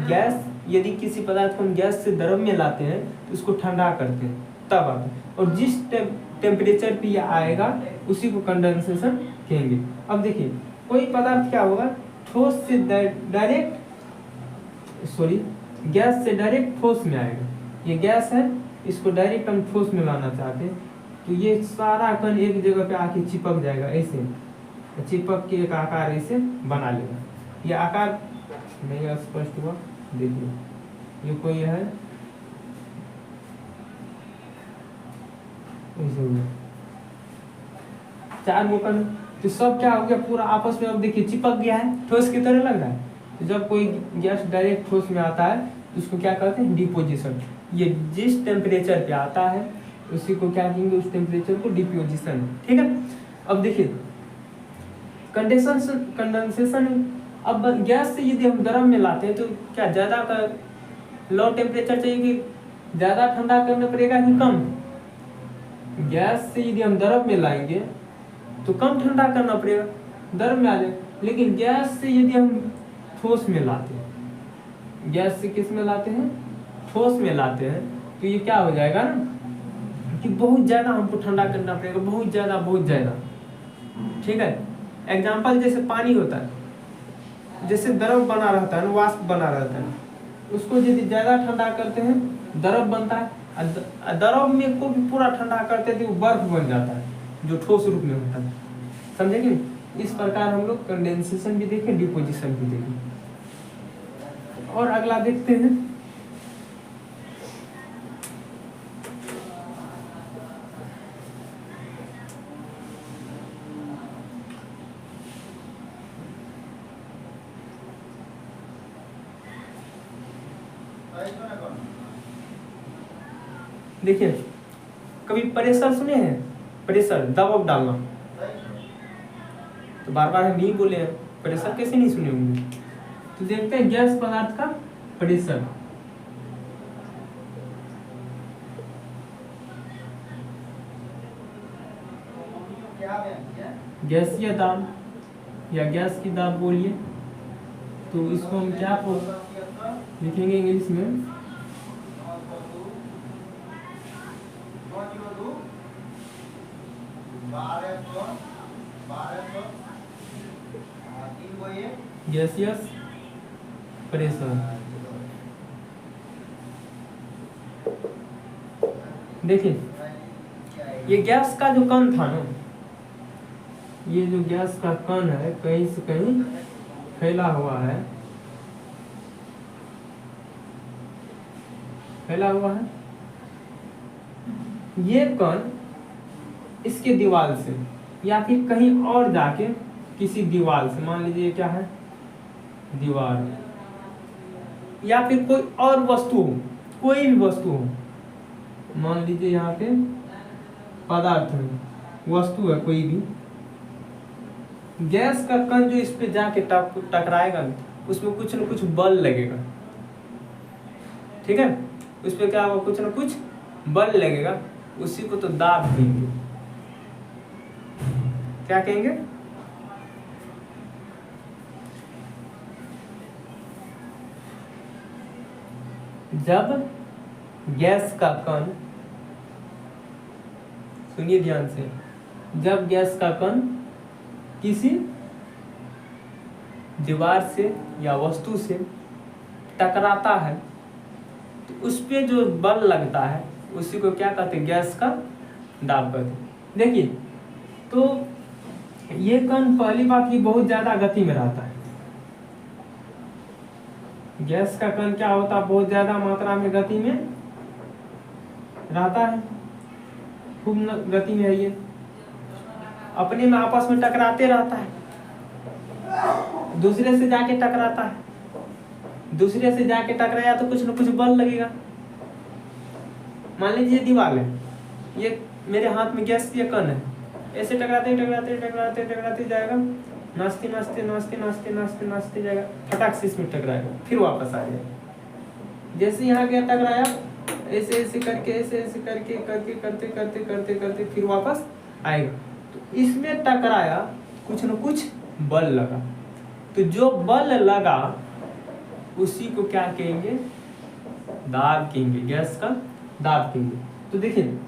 गैस, यदि किसी पदार्थ को हम गैस से द्रव में लाते हैं तो उसको ठंडा करते हैं, तब आता है। और जिस टेम्परेचर पे ये आएगा उसी को कंडेंसेशन कहेंगे। अब देखिए, कोई पदार्थ क्या होगा, ठोस से डायरेक्ट गैस से डायरेक्ट ठोस में आएगा। ये गैस है, इसको डायरेक्ट हम ठोस में लाना चाहते हैं तो ये सारा कण एक जगह पे आके चिपक जाएगा। ऐसे चिपक के एक आकार ऐसे बना लेगा। ये आकार नहीं स्पष्ट हुआ, देखिए ये कोई है, ऐसे हुआ चार गोकर्ण, तो सब क्या हो गया? पूरा आपस में अब देखिए चिपक गया है, ठोस की तरह लग रहा है। तो जब कोई गैस डायरेक्ट ठोस में आता है तो उसको क्या कहते हैं? डिपोजिशन। ये जिस टेम्परेचर पे आता है उसी को क्या कहेंगे? उस टेम्परेचर को डिपोजिशन। ठीक है। अब देखिए, कंडेंसेशन। अब गैस से यदि हम द्रव में लाते हैं तो क्या ज्यादा का लो टेम्परेचर चाहिए कि ज्यादा ठंडा करना पड़ेगा कि कम? गैस से यदि हम द्रव में लाएंगे तो कम ठंडा करना पड़ेगा, द्रव में आ जाए। लेकिन गैस से यदि हम ठोस में लाते हैं, गैस से किस में लाते हैं? ठोस में लाते हैं, तो ये क्या हो जाएगा ना कि बहुत ज्यादा हमको ठंडा करना पड़ेगा, बहुत ज्यादा। ठीक है। एग्जाम्पल जैसे पानी होता है, जैसे द्रव बना रहता है ना, वाष्प बना रहता है, उसको यदि ज्यादा ठंडा करते हैं द्रव बनता है। द्रव में को भी पूरा ठंडा करते हैं तो वो बर्फ बन जाता है, जो ठोस रूप में होता है। समझेंगे? इस प्रकार हम लोग कंडेंसेशन भी देखें, डिपोजिशन भी देखें। और अगला देखते हैं, देखिए कभी प्रेशर सुने हैं? प्रेशर, दबाव डालना। तो बार बार हम यही बोले हैं, प्रेशर कैसे नहीं सुने होंगे? तो देखते हैं गैस पदार्थ का प्रेशर। गैसीय दाब, या गैस की दाब बोलिए, तो इसको हम क्या लिखेंगे इंग्लिश में? Gaseous pressure. देखिए ये गैस का जो कण था ना, ये जो गैस का कण है कहीं से कहीं फैला हुआ है, ये कण इसके दीवार से या फिर कहीं और जाके किसी दीवार से, मान लीजिए क्या है दीवार, या फिर कोई और वस्तु हो, कोई भी वस्तु हो, मान लीजिए यहाँ पे पदार्थ है, वस्तु है कोई भी, गैस का कण जो इस पे जाके टकराएगा उसमें कुछ न कुछ बल लगेगा, ठीक है, उस पे क्या होगा, कुछ न कुछ बल लगेगा, उसी को तो दाब कहेंगे। क्या कहेंगे? जब गैस का कण, सुनिए ध्यान से, जब गैस का कण किसी दीवार से या वस्तु से टकराता है तो उस पे जो बल लगता है उसी को क्या कहते हैं, गैस का दाब कहते हैं। देखिए तो ये कण पहली बात ही बहुत ज्यादा गति में रहता है, गैस का कण क्या होता है, बहुत ज्यादा मात्रा में गति में रहता है, खूब गति में है, ये अपने में आपस में टकराते रहता है, दूसरे से जाके टकराता है, दूसरे से जाके टकराया तो कुछ न कुछ बल लगेगा। मान लीजिए दीवार है, ये मेरे हाथ में गैस ये कण है, ऐसे टकराते टकराते टकराते टकराते जाएगा, नाचते नाचते नाचते नाचते नाचते नाचते जाएगा, फटाक से इसमें टकराएगा, फिर वापस आ जाएगा। जैसे यहाँ गया टकराया, ऐसे ऐसे करके ऐसे ऐसे करके करके करते करते करते करते फिर वापस आएगा। तो इसमें टकराया, कुछ न कुछ बल लगा, तो जो बल लगा उसी को क्या कहेंगे, दाब कहेंगे, गैस का दाब कहेंगे। तो देखिए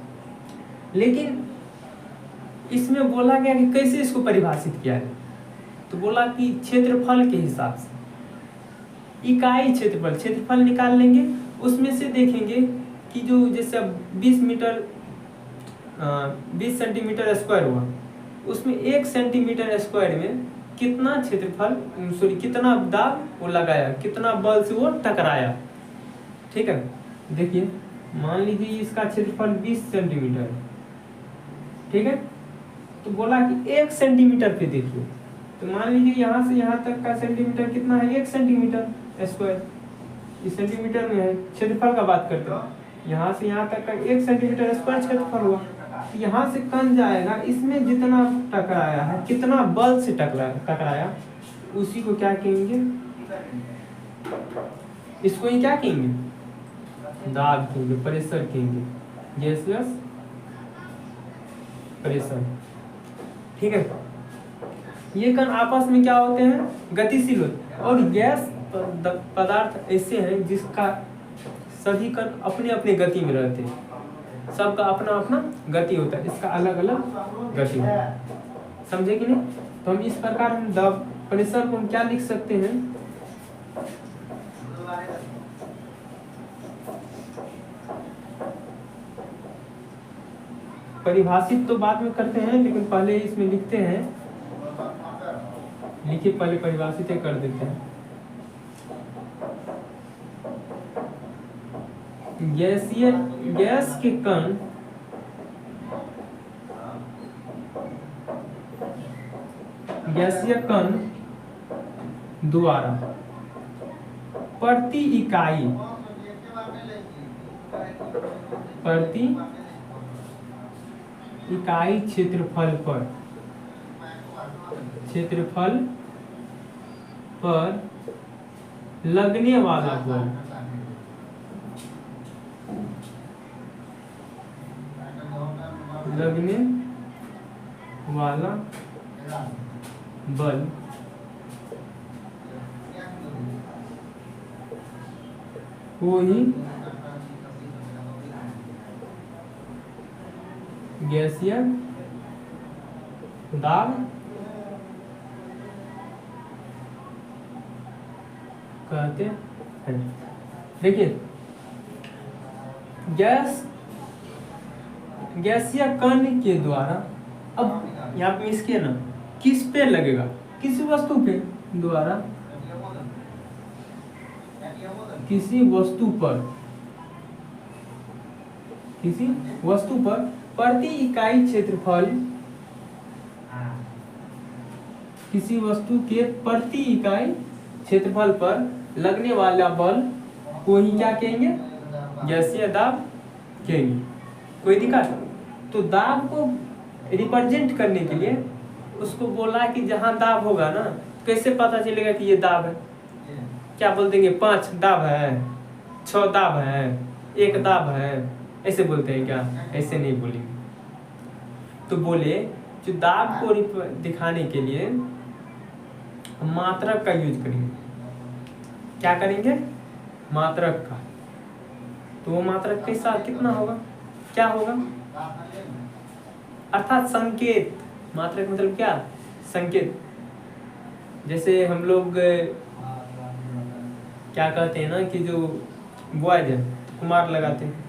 लेकिन इसमें बोला गया कि कैसे इसको परिभाषित किया है, तो बोला कि क्षेत्रफल के हिसाब से, इकाई क्षेत्रफल निकाल लेंगे, उसमें से देखेंगे कि जो जैसे 20 सेंटीमीटर स्क्वायर हुआ, उसमें 1 सेंटीमीटर स्क्वायर में कितना क्षेत्रफल, कितना दाब वो लगाया, कितना बल से वो टकराया, ठीक है। देखिए मान लीजिए इसका क्षेत्रफल 20 सेंटीमीटर है, ठीक है, तो बोला कि 1 सेंटीमीटर पे देखिए, तो मान लीजिए यहाँ से यहाँ तक का सेंटीमीटर कितना है, 1 सेंटीमीटर स्क्वायर, इस सेंटीमीटर में है, क्षेत्रफल का बात करते हैं, यहाँ से यहाँ तक का 1 सेंटीमीटर स्क्वायर क्षेत्रफल हुआ। यहाँ से कण जाएगा, इसमें जितना टकराया है, कितना बल से टकराया, उसी को क्या कहेंगे, इसको ही क्या कहेंगे, दाब कहेंगे, प्रेशर कहेंगे, गैसियस प्रेशर, ठीक है। ये कण आपस में क्या होते हैं, गतिशील होते हैं, और गैस पदार्थ ऐसे हैं जिसका सभी कण अपने अपने गति में रहते हैं, सबका अपना अपना गति होता है, इसका अलग अलग गति होता है, समझे कि नहीं। तो हम इस प्रकार हम दाब प्रेशर को हम क्या लिख सकते हैं, परिभाषित तो बाद में करते हैं, लेकिन पहले इसमें लिखते हैं, लिखिए पहले परिभाषित कर देते हैं। गैस के कण गैसीय कण द्वारा प्रति इकाई क्षेत्रफल पर लगने वाला बल को ही गैसीय दाब कहते हैं। देखिए गैसीय कण के द्वारा, अब यहाँ पे इसके ना किस पे लगेगा, किसी वस्तु पे द्वारा, किसी वस्तु पर प्रति इकाई क्षेत्रफल, किसी वस्तु के प्रति इकाई क्षेत्रफल पर लगने वाला बल को ही क्या कहेंगे, गैसीय दाब कहेंगे। कोई दिक्कत? तो दाब को रिप्रेजेंट करने के लिए उसको बोला कि जहां दाब होगा ना, कैसे पता चलेगा कि ये दाब है? क्या बोल देंगे, 5 दाब है, 6 दाब है, 1 दाब है, ऐसे बोलते हैं क्या? ऐसे नहीं बोलेंगे। तो बोले जो दाब को दिखाने के लिए हम मात्रक का यूज करेंगे। क्या करेंगे? मात्रक का। तो वो मात्रक कैसा कितना होगा, क्या होगा? अर्थात संकेत। मात्रक मतलब क्या? संकेत। जैसे हम लोग क्या कहते हैं ना कि जो बॉयज है कुमार लगाते हैं,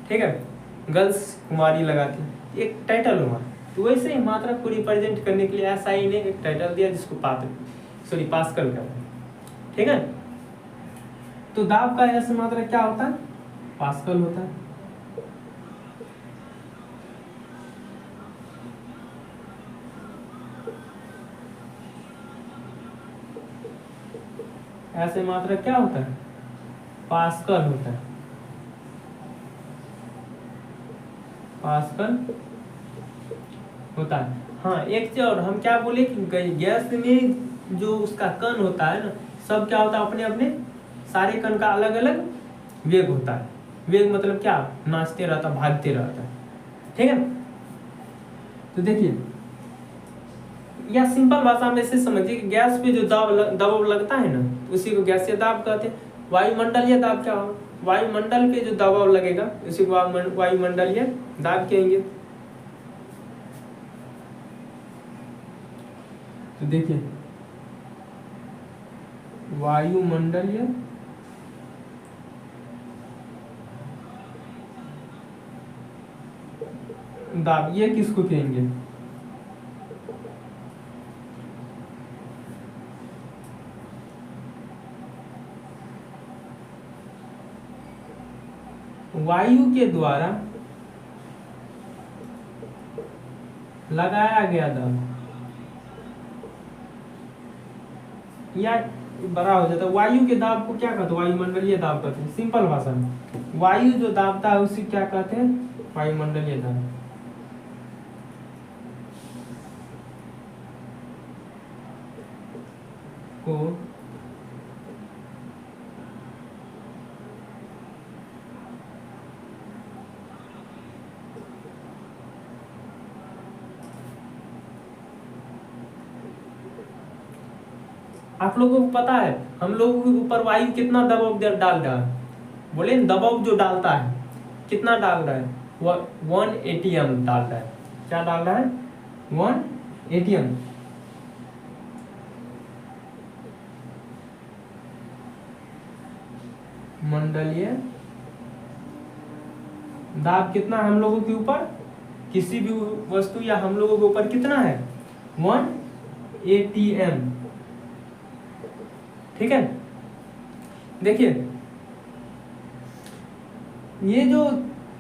ठीक है, गर्ल्स कुमारी लगाती है, एक टाइटल हुआ। तो वैसे ही मात्रक को रिप्रेजेंट करने के लिए एसआई ने एक टाइटल दिया जिसको पास्कल कहते हैं, ठीक है। तो दाब का ऐसा मात्रक क्या होता है? पास्कल होता है। ऐसे मात्रक क्या होता है? पास्कल होता है। पास्कल होता है। हाँ, एक चीज और हम क्या बोले कि गैस में जो उसका कण होता है ना, सब क्या होता है, अपने अपने सारे कण का अलग अलग वेग होता है। वेग मतलब क्या? नाचते रहता, भागते रहता है, ठीक है। तो देखिए या सिंपल भाषा में से समझिए कि गैस पे जो दबाव लगता है ना, उसी को गैसीय दाब कहते हैं। वायुमंडलीय दाब क्या होगा? वायुमंडल पे जो दबाव लगेगा उसी को वायुमंडलीय दाब कहेंगे। तो देखिए वायुमंडलीय दाब, ये किसको कहेंगे? वायु के द्वारा लगाया गया दाब, या बड़ा हो जाता है। वायु के दाब को क्या कहते हैं? वायुमंडलीय दाब कहते हैं। सिंपल भाषा में वायु जो दाबता है उसी क्या कहते हैं? वायुमंडलीय दाब। को आप लोगों को पता है हम लोगों के ऊपर वायु कितना दबाव डाल रहा है? बोले दबाव जो डालता है कितना डाल रहा है? वो 1 atm डाल रहा है। क्या डाल रहा है? 1 atm। मंडलीय दाब कितना हम लोगों के ऊपर? किसी भी वस्तु या हम लोगों के ऊपर कितना है? 1 atm, ठीक है। देखिए ये जो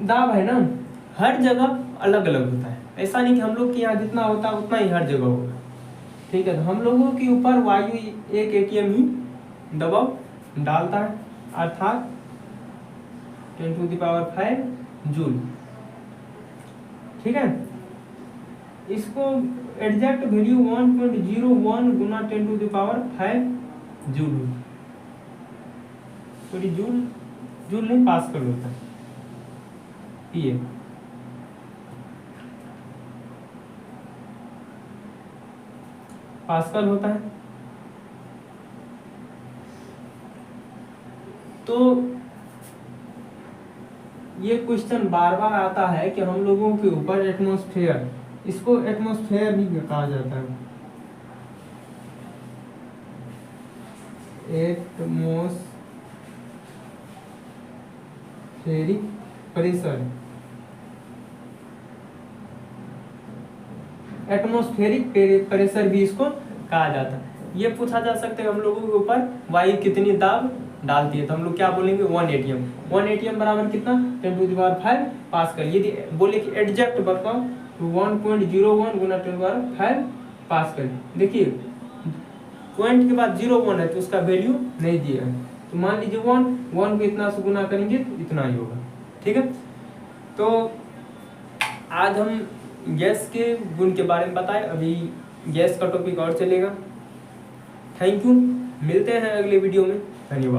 दाब है ना हर जगह अलग अलग होता है। ऐसा नहीं कि हम लोग के यहाँ जितना होता है उतना ही हर जगह होगा, ठीक है। तो हम लोगों के ऊपर वायु 1 atm ही दबाव डालता है, अर्थात 10⁵ जूल, ठीक है। इसको एग्जैक्ट वैल्यू 1.01 गुना 10⁵ जूल, सॉरी जूल नहीं, पास्कल होता है ये। पास्कल होता है। तो ये क्वेश्चन बार बार आता है कि हम लोगों के ऊपर एटमॉस्फेयर, इसको एटमॉस्फेयर भी कहा जाता है, एटमॉस्फेरिक प्रेशर, एटमॉस्फेरिक प्रेशर भी इसको कहा जाता है। ये पूछा जा सकता है हम लोगों के ऊपर वायु कितनी दाब डालती है, तो हम लोग क्या बोलेंगे 1 एटीएम। 1 एटीएम बराबर कितना 10⁵ पास्कल। यदि बोले कि एग्जैक्ट बताओ तो 1.01 गुना 10⁵ पास्कल। देखिए पॉइंट के बाद 0.1 है तो उसका वैल्यू नहीं दिया है, तो मान लीजिए 1 को इतना से गुना करेंगे तो इतना ही होगा। ठीक है, तो आज हम गैस के गुण के बारे में बताएं, अभी गैस का टॉपिक और चलेगा। थैंक यू, मिलते हैं अगले वीडियो में, धन्यवाद।